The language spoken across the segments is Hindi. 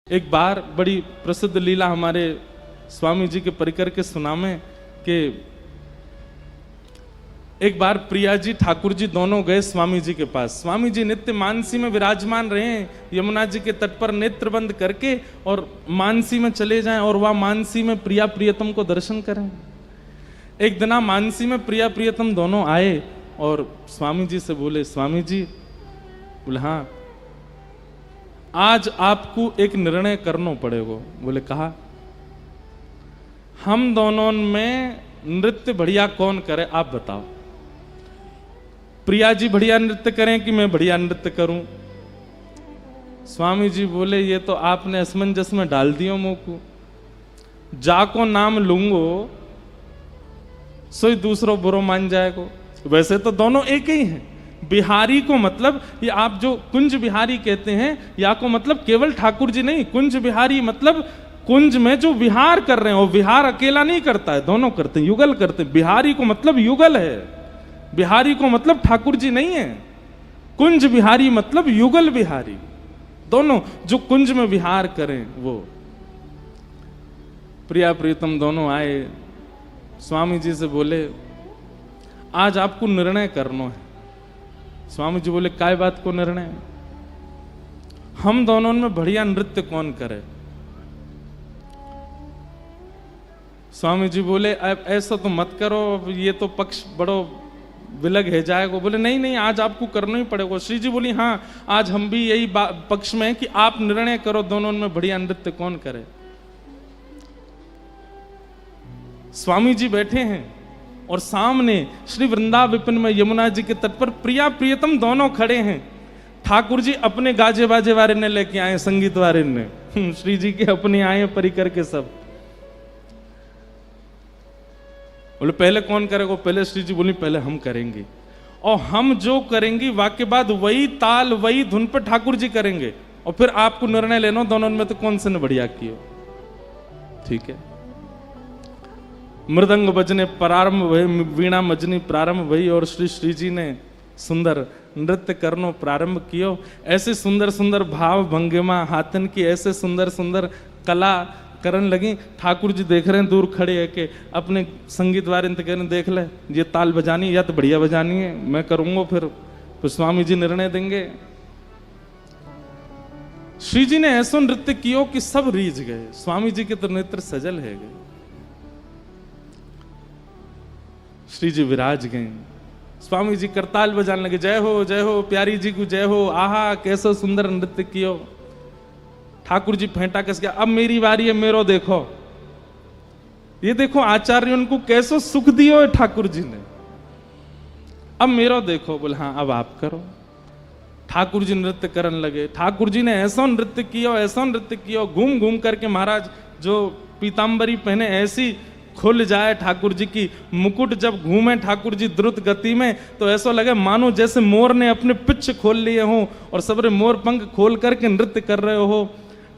एक बार बड़ी प्रसिद्ध लीला हमारे स्वामी जी के परिकर के सुनामे कि एक बार प्रिया जी ठाकुर जी दोनों गए स्वामी जी के पास। स्वामी जी नित्य मानसी में विराजमान रहे हैं, यमुना जी के तट पर नेत्र बंद करके और मानसी में चले जाएं और वह मानसी में प्रिया प्रियतम को दर्शन करें। एक दिन मानसी में प्रिया प्रियतम दोनों आए और स्वामी जी से बोले, स्वामी जी बोले हाँ आज आपको एक निर्णय करना पड़ेगा। बोले कहा, हम दोनों में नृत्य बढ़िया कौन करे आप बताओ। प्रिया जी बढ़िया नृत्य करें कि मैं बढ़िया नृत्य करूं। स्वामी जी बोले ये तो आपने असमंजस में डाल दियो मुंह को, जाको नाम लूंगो सोई दूसरो बुरो मान जाएगो। वैसे तो दोनों एक ही हैं। बिहारी को मतलब ये आप जो कुंज बिहारी कहते हैं या को मतलब केवल ठाकुर जी नहीं, कुंज बिहारी मतलब कुंज में जो विहार कर रहे हैं। और विहार अकेला नहीं करता है, दोनों करते हैं, युगल करते हैं। बिहारी को मतलब युगल है, बिहारी को मतलब ठाकुर जी नहीं है। कुंज बिहारी मतलब युगल बिहारी, दोनों जो कुंज में विहार करें वो। प्रिया प्रीतम दोनों आए, स्वामी जी से बोले आज आपको निर्णय करना है। स्वामी जी बोले काय बात को निर्णय? हम दोनों में बढ़िया नृत्य कौन करे? स्वामी जी बोले ऐसा तो मत करो, ये तो पक्ष बड़ो विलग है जाएगा। बोले नहीं नहीं आज आपको करना ही पड़ेगा। श्री जी बोली हाँ आज हम भी यही पक्ष में है कि आप निर्णय करो दोनों में बढ़िया नृत्य कौन करे। स्वामी जी बैठे हैं और सामने श्री वृंदावन विपिन में यमुना जी के तट पर प्रिया प्रियतम दोनों खड़े हैं। ठाकुर जी अपने गाजे बाजे वाले ने लेके आए, संगीत वाले ने, श्री जी के अपने आए परिकर के सब। बोले पहले कौन करेगा? पहले श्री जी बोली पहले हम करेंगे और हम जो करेंगे वाक्य बाद वही ताल वही धुन पर ठाकुर जी करेंगे और फिर आपको निर्णय लेना दोनों में तो कौन से ने बढ़िया किया। ठीक है। मृदंग बजने प्रारंभ भई, वीणा मजनी प्रारंभ भई और श्री जी ने सुंदर नृत्य करनो प्रारंभ कियो। ऐसे सुंदर सुंदर भाव भंगिमा हाथन की ऐसे सुंदर सुंदर कला करन लगी। ठाकुर जी देख रहे हैं दूर खड़े है कि अपने संगीत वाले कह रहे देख ले ये ताल बजानी या तो बढ़िया बजानी है, मैं करूंगा फिर स्वामी जी निर्णय देंगे। श्री जी ने ऐसा नृत्य कियो कि सब रीझ गए। स्वामी जी के तो नेत्र सजल है गए। श्री जी विराज गए, स्वामी जी करताल बजाने लगे, जय हो प्यारी जी को जय हो, आहा कैसा सुंदर नृत्य कियो। ठाकुर जी फेंटा कस गया, अब मेरी बारी है, मेरो देखो, ये देखो आचार्य उनको कैसो सुख दियो है ठाकुर जी ने, अब मेरो देखो। बोले हाँ अब आप करो। ठाकुर जी नृत्य करने लगे। ठाकुर जी ने ऐसा नृत्य किया, घूम घूम करके महाराज जो पीताम्बरी पहने ऐसी खुल जाए ठाकुर जी की। मुकुट जब घूमे ठाकुर जी द्रुत गति में तो ऐसा लगे मानो जैसे मोर ने अपने पिच्छ खोल लिए हों और सबरे मोर पंख खोल करके नृत्य कर रहे हो।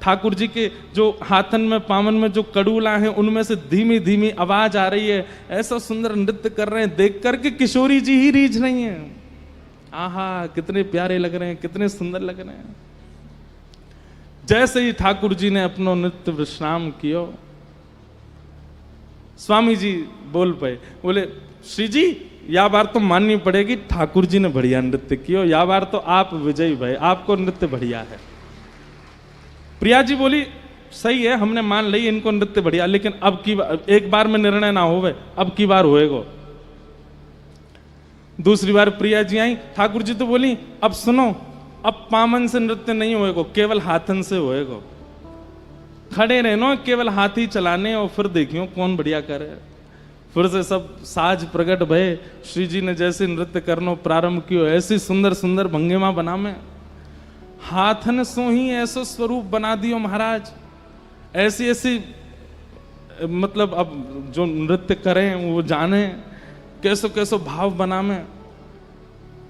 ठाकुर जी के जो हाथन में पावन में जो कड़ूला हैं उनमें से धीमी धीमी आवाज आ रही है। ऐसा सुंदर नृत्य कर रहे हैं, देख करके किशोरी जी ही रीझ रही हैं। आहा कितने प्यारे लग रहे हैं, कितने सुंदर लग रहे हैं। जैसे ही ठाकुर जी ने अपना नृत्य विश्राम किया, स्वामी जी बोल पाए, बोले श्री जी या बार तो माननी पड़ेगी ठाकुर जी ने बढ़िया नृत्य किया, या बार तो आप विजयी भाई, आपको नृत्य बढ़िया है। प्रिया जी बोली सही है हमने मान ली इनको नृत्य बढ़िया, लेकिन अब की एक बार में निर्णय ना होवे, अब की बार होएगा। दूसरी बार प्रिया जी आई, ठाकुर जी तो बोली अब सुनो अब पामन से नृत्य नहीं होएगा, केवल हाथन से होएगा। खड़े रहना केवल हाथ ही चलाने और फिर देखियो कौन बढ़िया करे। फिर से सब साज प्रकट भय। श्री जी ने जैसे नृत्य करना प्रारंभ किया, ऐसी सुंदर सुंदर भंगिमा बना में हाथन सो ही ऐसा स्वरूप बना दियो महाराज। ऐसी ऐसी मतलब अब जो नृत्य करें वो जाने कैसो कैसो भाव बना में।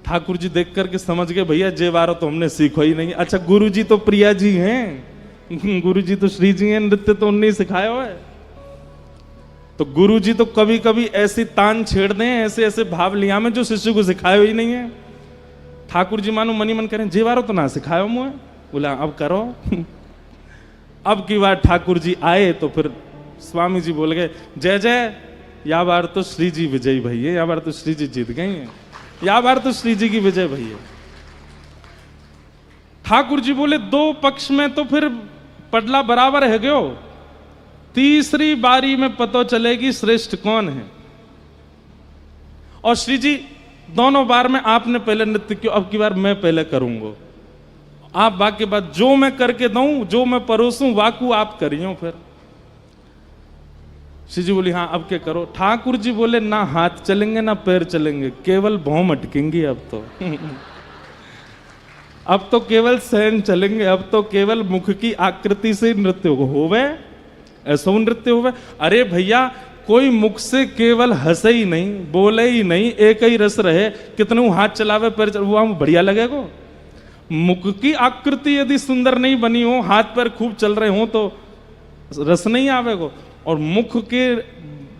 ठाकुर जी देख करके समझ गए भैया जे बारो तो हमने सीखो ही नहीं। अच्छा गुरु जी तो प्रिया जी हैं, गुरु जी तो श्री जी हैं, नृत्य तो उन्हें सिखाया हुआ है। तो गुरु जी तो कभी कभी ऐसी तान छेड़ दें, ऐसे ऐसे भाव लिया में जो शिष्य को सिखाया ही नहीं है। ठाकुर जी मानो मनी मन करें जेवारो तो ना सिखायो मुझे, बोला अब करो। अब की बार ठाकुर जी आए तो फिर स्वामी जी बोल गए, जय जय, या बार तो श्री जी विजयी भैया, या बार तो श्री जी जीत गई हैं, या बार तो श्री जी की विजय भैया। ठाकुर जी बोले, दो पक्ष में तो फिर पडला बराबर है गयो, तीसरी बारी में पता चलेगी श्रेष्ठ कौन है। और श्री जी, दोनों बार में आपने पहले नृत्य किया, अब की बार मैं पहले करूंगा, आप बाकी बात जो मैं करके दूं, जो मैं परोसूं वाकू आप करियो। फिर श्री जी बोली, हाँ अब क्या करो। ठाकुर जी बोले, ना हाथ चलेंगे ना पैर चलेंगे, केवल भौं अटकेंगी अब तो अब तो केवल सहन चलेंगे, अब तो केवल मुख की आकृति से नृत्य होवे, ऐसा नृत्य होवे। अरे भैया, कोई मुख से केवल हंसे ही नहीं, बोले ही नहीं, एक ही रस रहे, कितने हाथ चलावे पैर चलावे, वो बढ़िया लगेगा। मुख की आकृति यदि सुंदर नहीं बनी हो, हाथ पैर खूब चल रहे हो, तो रस नहीं आवेगा। और मुख के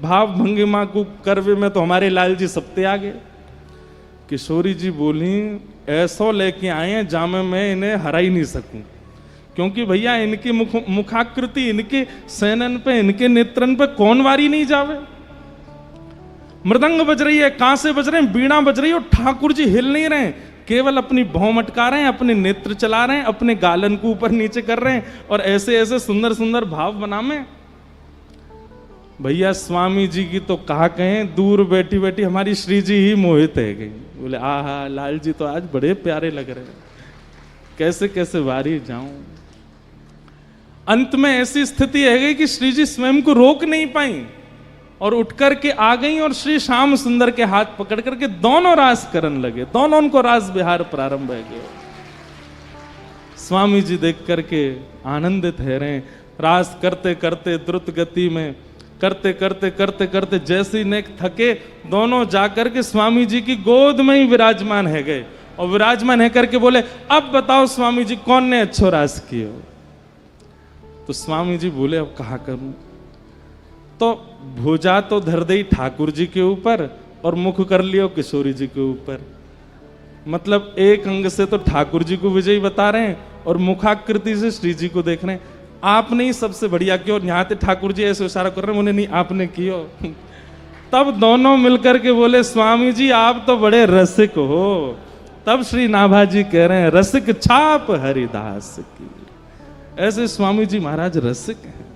भाव भंगिमा को करवे में तो हमारे लाल जी सबते आगे। किशोरी जी बोली, ऐसो लेके आए हैं जामे मैं इन्हें हरा ही नहीं सकूं, क्योंकि भैया इनकी मुखाकृति, इनके सैनन पे, इनके नेत्रन पे कौन वारी नहीं जावे। मृदंग बज रही है, कांसे बज रहे हैं, बीणा बज रही है, और ठाकुर जी हिल नहीं रहे, केवल अपनी भौं मटका रहे हैं, अपने नेत्र चला रहे हैं, अपने गालन को ऊपर नीचे कर रहे हैं, और ऐसे ऐसे सुंदर सुंदर भाव बनामे। भैया स्वामी जी की तो कहा कहें, दूर बैठी बैठी हमारी श्री जी ही मोहित है गई। बोले, आहा लाल जी तो आज बड़े प्यारे लग रहे हैं, कैसे कैसे वारी जाऊं। अंत में ऐसी स्थिति है गई कि श्री जी स्वयं को रोक नहीं पाई और उठ करके आ गई, और श्री श्याम सुंदर के हाथ पकड़ करके दोनों रास करने लगे, दोनों उनको रास बिहार प्रारंभ है गया। स्वामी जी देख करके आनंदित है रहे, रास करते करते द्रुत गति में करते करते करते करते जैसे नेक थके, दोनों जाकर के स्वामी जी की गोद में ही विराजमान है गए, और विराजमान है करके बोले, अब बताओ स्वामी जी कौन ने अच्छो रास किया। तो स्वामी जी बोले, अब कहा करूं। तो भुजा तो धर दी ठाकुर जी के ऊपर और मुख कर लियो किशोरी जी के ऊपर। मतलब एक अंग से तो ठाकुर जी को विजयी बता रहे हैं और मुखाकृति से श्री जी को देख रहे हैं। आपने ही सबसे बढ़िया किया, और यहाँ पे ठाकुर जी ऐसे इशारा कर रहे हैं, उन्हें नहीं आपने किया। तब दोनों मिलकर के बोले, स्वामी जी आप तो बड़े रसिक हो। तब श्री नाभा जी कह रहे हैं, रसिक छाप हरिदास की। ऐसे स्वामी जी महाराज रसिक हैं।